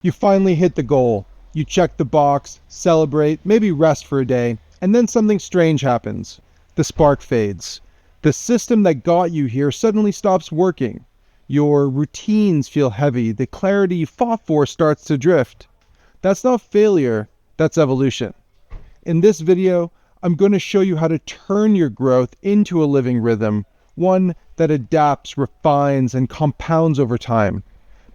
You finally hit the goal. You check the box, celebrate, maybe rest for a day, and then something strange happens. The spark fades. The system that got you here suddenly stops working. Your routines feel heavy. The clarity you fought for starts to drift. That's not failure, that's evolution. In this video, I'm going to show you how to turn your growth into a living rhythm, one that adapts, refines, and compounds over time.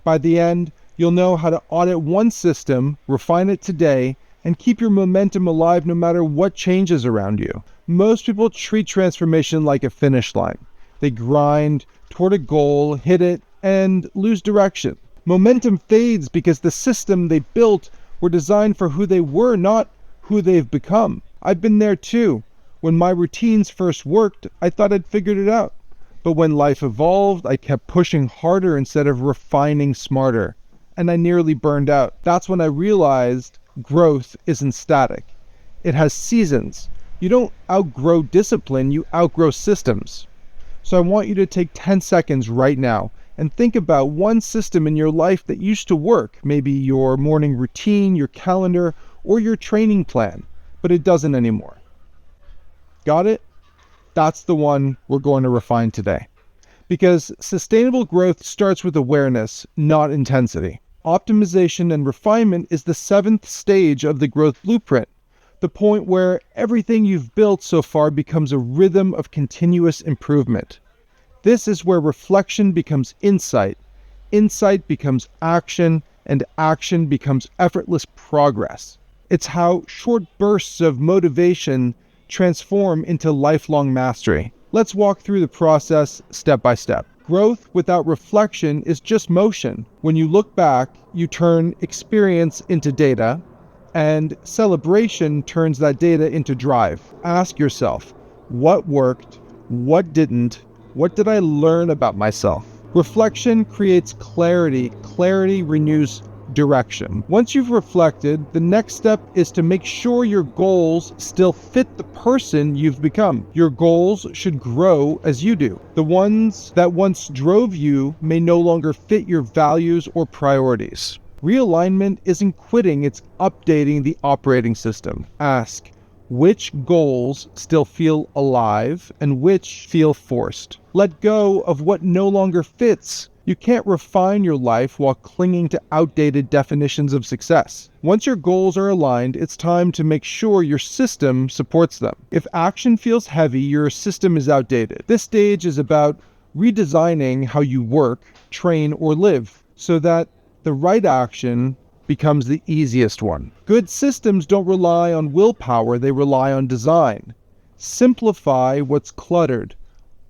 By the end, you'll know how to audit one system, refine it today, and keep your momentum alive no matter what changes around you. Most people treat transformation like a finish line. They grind toward a goal, hit it, and lose direction. Momentum fades because the system they built were designed for who they were, not who they've become. I've been there too. When my routines first worked, I thought I'd figured it out. But when life evolved, I kept pushing harder instead of refining smarter, and I nearly burned out. That's when I realized growth isn't static. It has seasons. You don't outgrow discipline, you outgrow systems. So I want you to take 10 seconds right now and think about one system in your life that used to work, maybe your morning routine, your calendar, or your training plan, but it doesn't anymore. Got it? That's the one we're going to refine today. Because sustainable growth starts with awareness, not intensity. Optimization and refinement is the 7th stage of the growth blueprint, the point where everything you've built so far becomes a rhythm of continuous improvement. This is where reflection becomes insight becomes action, and action becomes effortless progress. It's how short bursts of motivation transform into lifelong mastery. Let's walk through the process step by step. Growth without reflection is just motion. When you look back, you turn experience into data, and celebration turns that data into drive. Ask yourself, what worked? What didn't? What did I learn about myself? Reflection creates clarity. Clarity renews direction. Once you've reflected, the next step is to make sure your goals still fit the person you've become. Your goals should grow as you do. The ones that once drove you may no longer fit your values or priorities. Realignment isn't quitting, it's updating the operating system. Ask, which goals still feel alive and which feel forced? Let go of what no longer fits. You can't refine your life while clinging to outdated definitions of success. Once your goals are aligned, it's time to make sure your system supports them. If action feels heavy, your system is outdated. This stage is about redesigning how you work, train, or live so that the right action becomes the easiest one. Good systems don't rely on willpower, they rely on design. Simplify what's cluttered.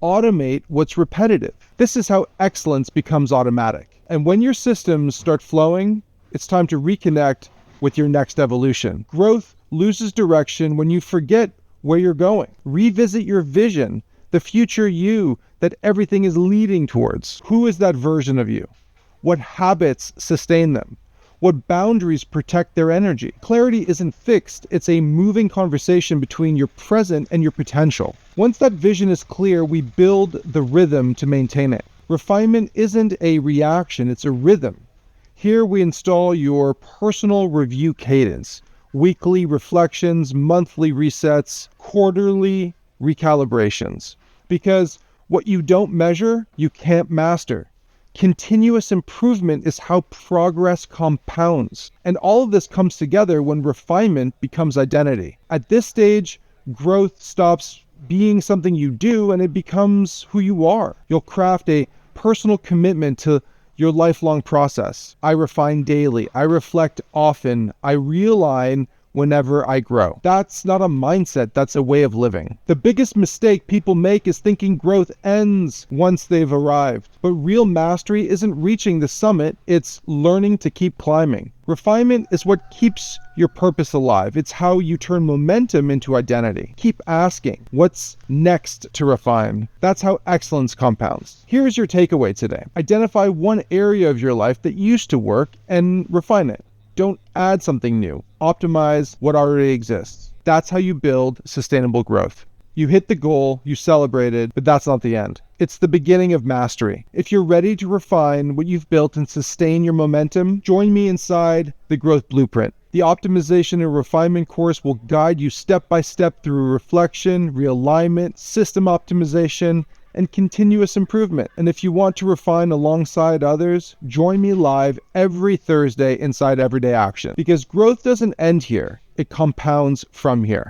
Automate what's repetitive. This is how excellence becomes automatic. And when your systems start flowing, it's time to reconnect with your next evolution. Growth loses direction when you forget where you're going. Revisit your vision, the future you that everything is leading towards. Who is that version of you? What habits sustain them? What boundaries protect their energy? Clarity isn't fixed, it's a moving conversation between your present and your potential. Once that vision is clear, we build the rhythm to maintain it. Refinement isn't a reaction, it's a rhythm. Here we install your personal review cadence, weekly reflections, monthly resets, quarterly recalibrations. Because what you don't measure, you can't master. Continuous improvement is how progress compounds. And all of this comes together when refinement becomes identity. At this stage, growth stops being something you do and it becomes who you are. You'll craft a personal commitment to your lifelong process. I refine daily. I reflect often. I realign whenever I grow. That's not a mindset, that's a way of living. The biggest mistake people make is thinking growth ends once they've arrived. But real mastery isn't reaching the summit, it's learning to keep climbing. Refinement is what keeps your purpose alive. It's how you turn momentum into identity. Keep asking, what's next to refine? That's how excellence compounds. Here's your takeaway today. Identify one area of your life that used to work and refine it. Don't add something new. Optimize what already exists. That's how you build sustainable growth. You hit the goal, you celebrated, but that's not the end. It's the beginning of mastery. If you're ready to refine what you've built and sustain your momentum, join me inside the Growth Blueprint. The Optimization and Refinement course will guide you step by step through reflection, realignment, system optimization, and continuous improvement. And if you want to refine alongside others, join me live every Thursday inside Everyday Action. Because growth doesn't end here, it compounds from here.